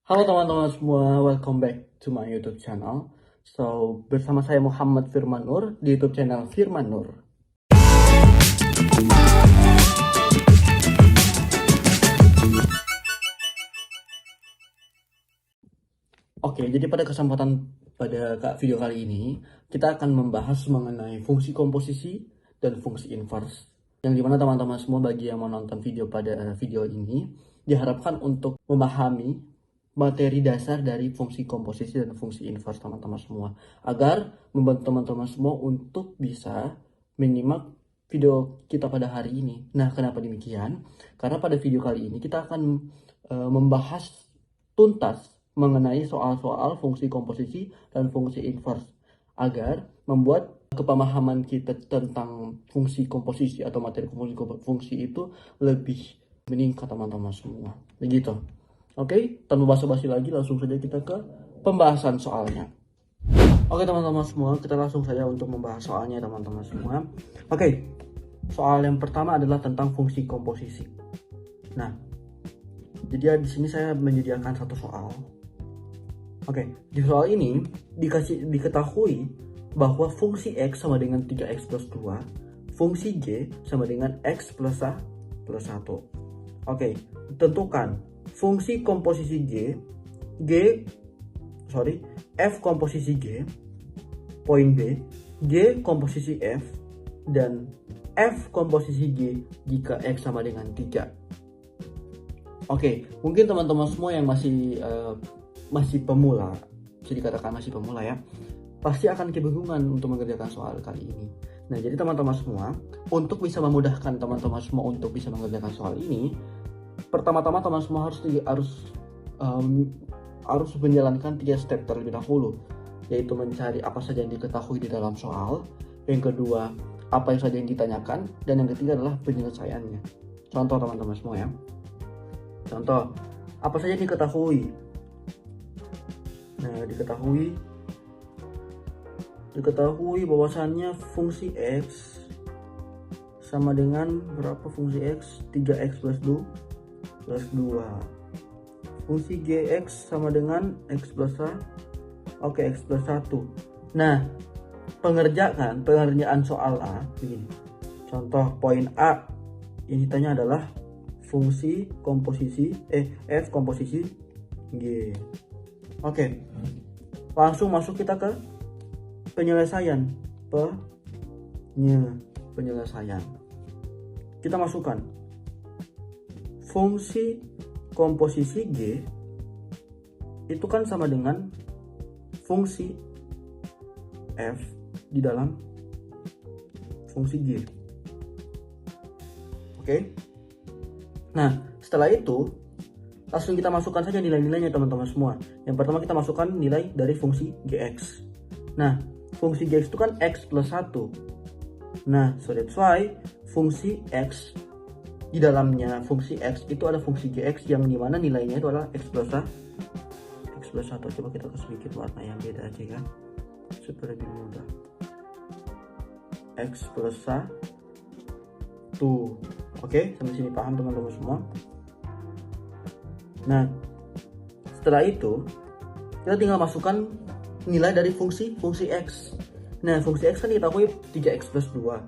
Halo teman-teman semua, welcome back to my YouTube channel. So, bersama saya Muhammad Firman Nur di YouTube channel Firman Nur. Oke, jadi pada video kali ini, kita akan membahas mengenai fungsi komposisi dan fungsi inverse. Yang dimana teman-teman semua bagi yang menonton pada video ini, diharapkan untuk memahami materi dasar dari fungsi komposisi dan fungsi inverse teman-teman semua, agar membantu teman-teman semua untuk bisa menyimak video kita pada hari ini. Nah, kenapa demikian? Karena pada video kali ini kita akan membahas tuntas mengenai soal-soal fungsi komposisi dan fungsi inverse, agar membuat kepemahaman kita tentang fungsi komposisi atau materi fungsi itu lebih meningkat teman-teman semua. Begitu. Oke, tanpa basa-basi lagi langsung saja kita ke pembahasan soalnya. Oke teman-teman semua, kita langsung saja untuk membahas soalnya teman-teman semua. Oke, soal yang pertama adalah tentang fungsi komposisi. Nah, jadi di sini saya menyediakan satu soal. Oke, di soal ini diketahui bahwa fungsi X sama dengan 3X plus 2, fungsi Y sama dengan X plus 1. Oke, tentukan fungsi komposisi F komposisi G, poin B, G komposisi F, dan F komposisi G jika X sama dengan 3. Oke, mungkin teman-teman semua yang masih pemula, bisa dikatakan masih pemula ya, pasti akan kebingungan untuk mengerjakan soal kali ini. Nah, jadi teman-teman semua, untuk bisa memudahkan teman-teman semua untuk bisa mengerjakan soal ini, pertama-tama teman semua harus menjalankan 3 step terlebih dahulu, yaitu mencari apa saja yang diketahui di dalam soal, yang kedua apa yang saja yang ditanyakan, dan yang ketiga adalah penyelesaiannya. Contoh teman-teman semua ya. Contoh, apa saja yang diketahui? Nah, diketahui bahwasannya fungsi X sama dengan berapa fungsi X? 3X plus 2. Fungsi Gx sama dengan X plus 1. Oke, X plus 1. Nah, pengerjaan soal A begini. Contoh poin A yang ditanya adalah fungsi komposisi F komposisi G. Oke, langsung masuk kita ke penyelesaian. Kita masukkan fungsi komposisi G itu kan sama dengan fungsi F di dalam fungsi G. Oke. Nah, setelah itu langsung kita masukkan saja nilai-nilainya teman-teman semua. Yang pertama kita masukkan nilai dari fungsi Gx. Nah, fungsi Gx itu kan X plus 1. Nah, so that's why fungsi X di dalamnya fungsi X itu ada fungsi Gx yang dimana nilainya itu adalah X plus 1. Coba kita kasih sedikit warna yang beda aja ya, supaya lebih mudah. X plus 1. Oke, sampai sini paham teman-teman semua? Nah, setelah itu kita tinggal masukkan nilai dari fungsi X. Nah, fungsi X kan diketahui 3X plus 2.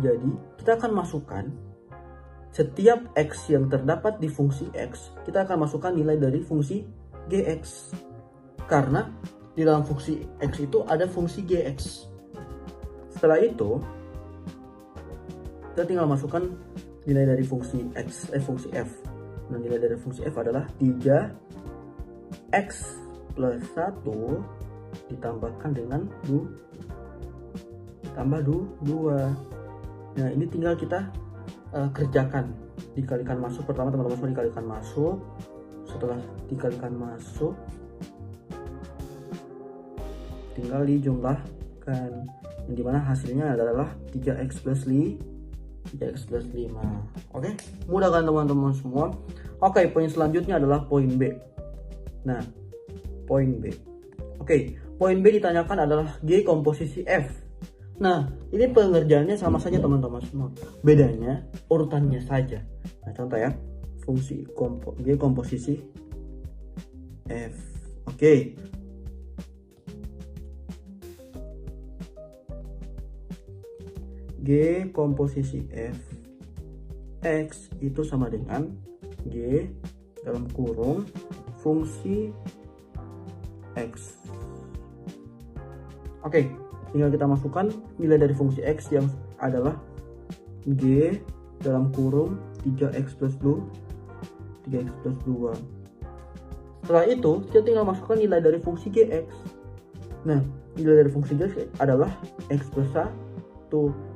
Jadi, kita akan masukkan setiap X yang terdapat di fungsi X, kita akan masukkan nilai dari fungsi Gx. Karena di dalam fungsi X itu ada fungsi Gx. Setelah itu, kita tinggal masukkan nilai dari fungsi fungsi F. Nah, nilai dari fungsi F adalah 3X plus 1 ditambahkan dengan 2. Nah, ini tinggal kita kerjakan, dikalikan masuk. Pertama teman-teman semua dikalikan masuk. Setelah dikalikan masuk, tinggal dijumlahkan, yang dimana hasilnya adalah 3x plus 5. Oke, mudah kan teman-teman semua? Oke, poin selanjutnya adalah poin B. Nah, poin B. Oke, poin B ditanyakan adalah G komposisi F. Nah, ini pengerjaannya sama saja teman-teman semua. Bedanya urutannya saja. Nah, contoh ya. Fungsi G komposisi F. Oke. G komposisi F X itu sama dengan G dalam kurung fungsi X. Oke, tinggal kita masukkan nilai dari fungsi X yang adalah G dalam kurung 3x plus 2 Setelah itu kita tinggal masukkan nilai dari fungsi Gx. Nah, nilai dari fungsi Gx adalah X plus 1,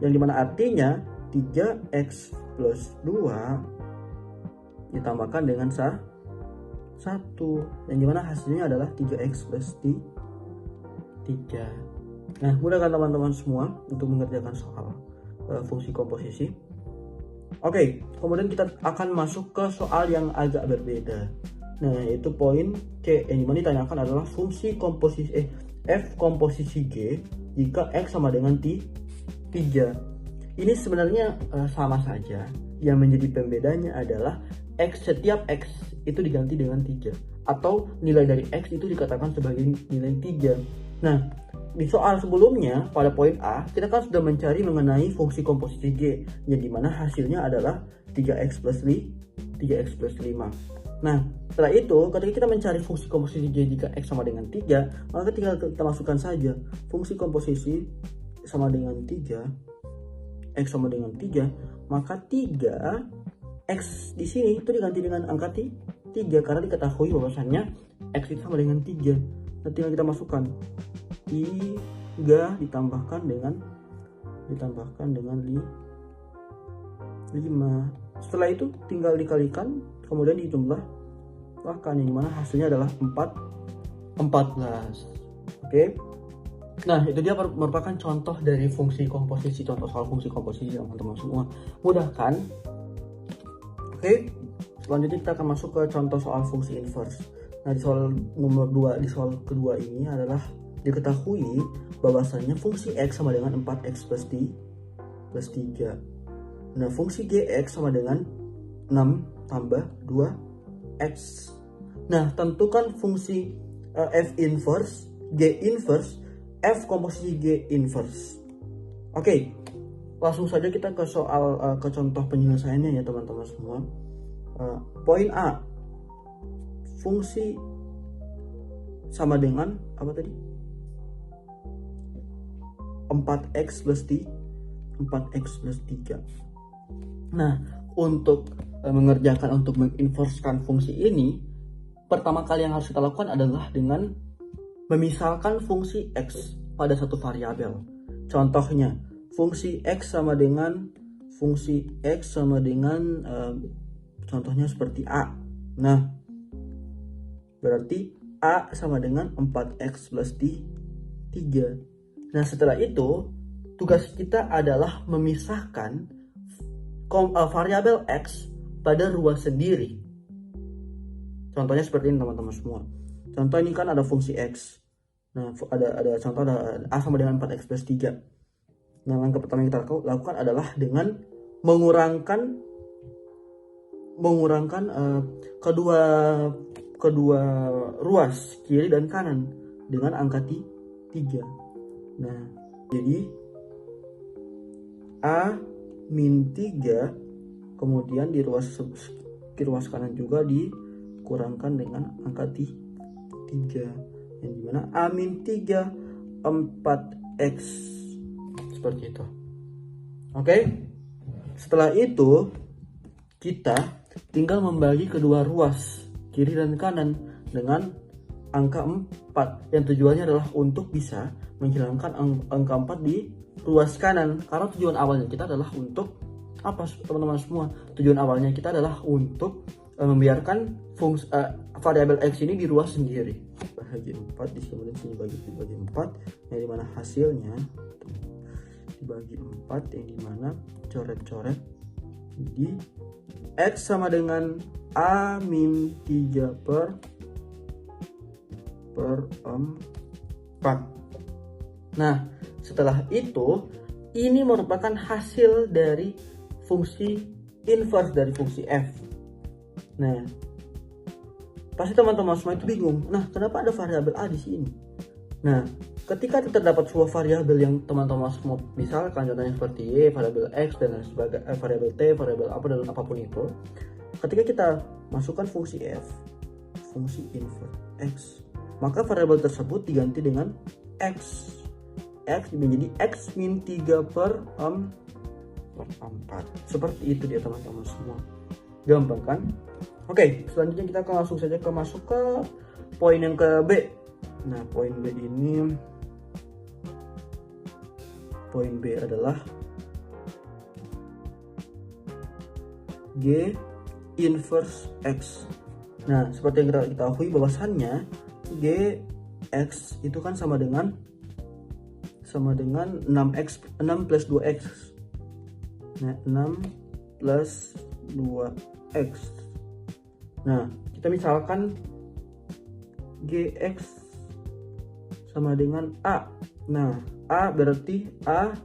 yang dimana artinya 3x plus 2 ditambahkan dengan 1, yang dimana hasilnya adalah 3x plus 3. Nah, mudah kan teman-teman semua untuk mengerjakan soal fungsi komposisi. Oke, kemudian kita akan masuk ke soal yang agak berbeda. Nah, yaitu poin C, yang dimana ditanyakan adalah fungsi komposisi F komposisi G jika X sama dengan 3. Ini sebenarnya sama saja. Yang menjadi pembedanya adalah setiap X itu diganti dengan 3, atau nilai dari X itu dikatakan sebagai nilai 3. Nah, di soal sebelumnya pada poin A kita kan sudah mencari mengenai fungsi komposisi G, yang dimana hasilnya adalah 3x plus 5. Nah, setelah itu ketika kita mencari fungsi komposisi G jika X sama dengan 3, maka tinggal kita masukkan saja fungsi komposisi sama dengan 3, X sama dengan 3, maka 3 X di sini itu diganti dengan angka 3 karena diketahui bahwasannya X itu sama dengan 3. Nah, tinggal kita masukkan 3 ditambahkan dengan 5. Setelah itu tinggal dikalikan, kemudian dijumlahkan, yang dimana hasilnya adalah 14. Oke. Nah, itu dia merupakan contoh dari fungsi komposisi, contoh soal fungsi komposisi teman-teman semua. Mudah kan? Oke. Selanjutnya kita akan masuk ke contoh soal fungsi inverse. Nah, di soal nomor 2, di soal kedua ini adalah diketahui bahwasannya fungsi X sama dengan 4x plus 3. Nah, fungsi Gx sama dengan 6 tambah 2x. Nah, tentukan fungsi F inverse, G inverse, F komposisi G inverse. Oke, langsung saja kita ke soal ke contoh penyelesaiannya ya teman-teman semua. Poin A, fungsi sama dengan apa tadi? 4x plus 3. Nah, untuk mengerjakan, untuk menginverskan fungsi ini, pertama kali yang harus kita lakukan adalah dengan memisalkan fungsi X pada satu variabel. Contohnya, fungsi X sama dengan contohnya seperti A. Nah, berarti A sama dengan 4x plus 3. Nah, setelah itu tugas kita adalah memisahkan variabel X pada ruas sendiri. Contohnya seperti ini teman-teman semua. Contoh ini kan ada fungsi X. Nah, ada contoh ada A sama dengan 4x plus 3. Nah, langkah pertama yang kita lakukan adalah dengan mengurangkan kedua ruas kiri dan kanan dengan angka 3. Nah, jadi A min 3, kemudian di ruas kanan juga dikurangkan dengan angka 3, yang dimana A min 3 4x, seperti itu. Oke, setelah itu kita tinggal membagi kedua ruas kiri dan kanan dengan angka 4, yang tujuannya adalah untuk bisa menghilangkan angka 4 di ruas kanan. Karena tujuan awalnya kita adalah untuk apa teman-teman semua? Tujuan awalnya kita adalah untuk membiarkan variabel X ini di ruas sendiri. Bahagi 4 di sini bagi 4, yang dimana hasilnya dibagi 4, yang dimana coret-coret di X sama dengan A min 3 per 4. Nah, setelah itu ini merupakan hasil dari fungsi inverse dari fungsi F. Nah, pasti teman-teman semua itu bingung. Nah, kenapa ada variabel A di sini? Nah, ketika terdapat sebuah variabel yang teman-teman semua, misalkan contohnya seperti Y, variabel X, dan lain sebagainya, variabel T, variabel apa, dan apapun itu, ketika kita masukkan fungsi F, fungsi invert X, maka variabel tersebut diganti dengan X. X menjadi X min 3 per 4. Seperti itu dia teman-teman semua. Gampang kan? Oke, selanjutnya kita akan langsung saja masuk ke poin yang ke B. Nah, poin B ini, poin B adalah G inverse X. Nah, seperti yang kita ketahui bahwasannya G X itu kan sama dengan 6x 6 plus 2x. Nah, 6 plus 2x. Nah, kita misalkan Gx sama dengan A. Nah, A berarti A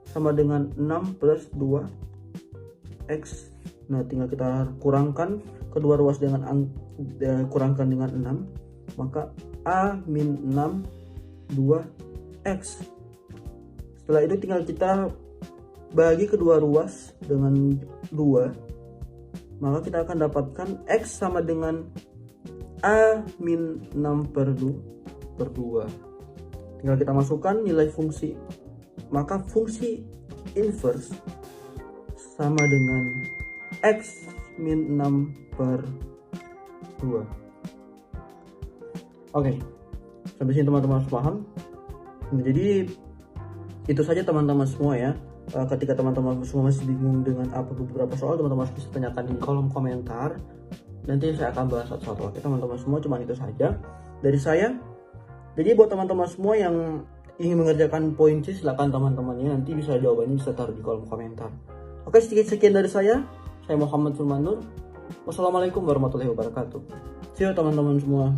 sama dengan 6 plus 2x. Nah, tinggal kita kurangkan kedua ruas dengan kurangkan dengan 6, maka A min 6 2x. Setelah itu tinggal kita bagi kedua ruas dengan 2, maka kita akan dapatkan X sama dengan A min 6 per 2. Tinggal kita masukkan nilai fungsi, maka fungsi inverse sama dengan X min 6 per 2. Oke, sampai sini teman-teman harus paham. Nah, jadi itu saja teman-teman semua ya. Ketika teman-teman semua masih bingung dengan apa beberapa soal, teman-teman bisa tanyakan di kolom komentar. Nanti saya akan bahas satu-satu. Oke teman-teman semua, cuma itu saja dari saya. Jadi buat teman-teman semua yang ingin mengerjakan poin C, silakan teman-temannya nanti bisa jawabannya bisa taruh di kolom komentar. Oke, sedikit sekian dari saya. Saya Muhammad Firman Nur. Wassalamualaikum warahmatullahi wabarakatuh. See you teman-teman semua.